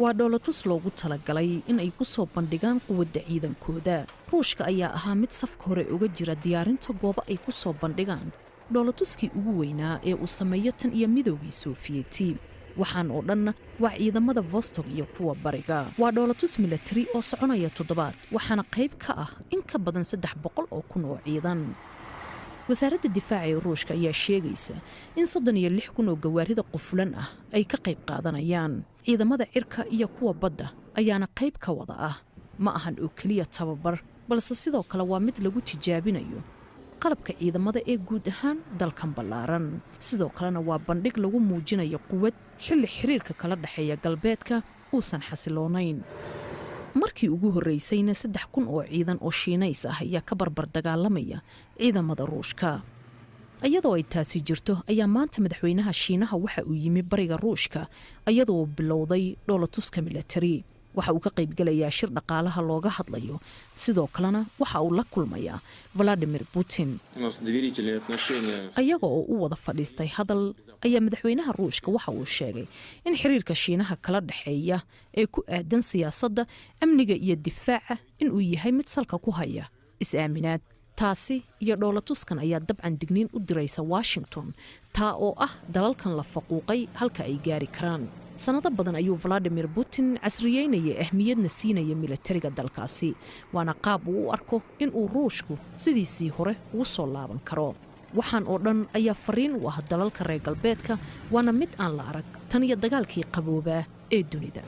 waa dhoolatus loogu talagalay in ay ku soo bandhigaan quwadda ciidankooda. Ruushka ayaa ahaa mid safka hore uga jira diyaarinta goobo ay ku soo bandhigaan dhoolatuskii ugu weynaa ee uu sameeyo tan iyo Midowgii Sofiyeeti. waxaan oo dhan waa ciidamada Vostok iyo kuwa bariga. waa dhoolatus military oo soconaya 7 waxaana qayb ka ah in ka badan 300 oo kun oo ciidan. wasaaradda difaaca ee Ruushka ayaa sheegaysa in 36 kun oo gawaarida qufulan ah ay ka qayb qaadanayaan. ciidamada cirka iyo kuwa badda ayaana qayb ka wada ah. ma ahan oo kaliya tababar, balse sidoo kale waa mid lagu tijaabinayo qalabka ciidamada ee guud ahaan dalkan ballaaran. sidoo kalena waa bandhig lagu muujinayo quwad xilli xiriirka kala dhaxeeya galbeedka uusan xasiloonayn. markii ugu horeysayna 3 kun oo ciidan oo Shiinays ah ayaa ka barbar dagaalamaya ciidamada Ruushka. iyadoo ay taasi jirto ayaa maanta madaxweynaha Shiinaha waxa uu yimi bariga Ruushka iyadoo bilowday dhoolatuska military. waxa uu ka qayb galayaa shir dhaqaalaha looga hadlayo. sidoo kalena waxa uu la kulmayaa Vladimir Putin. ayaga oo u wada fadhiistay hadal ayaa madaxweynaha Ruushka waxa uu sheegay in xiriirka Shiinaha kala dhaxeeya ee ku aadan siyaasadda, amniga iyo difaaca in uu yahay mid salka ku haya is-aaminaad. taasi iyo dhoolatuskan ayaa dabcan digniin u diraysa Washington, taa oo ah dalalkan la faquuqay halka ay gaari karaan. sanado badan ayuu Vladimir Putin casriyeynaya ahmiyadna siinaya militariga dalkaasi, waana qaab uu u arko in uu Ruushku sidiisii hore ugu soo laaban karo. waxaan oo dhan ayaa fariin u ah dalalka reer galbeedka, waana mid aan la arag tan iyo dagaalkii qaboobaa ee dunida.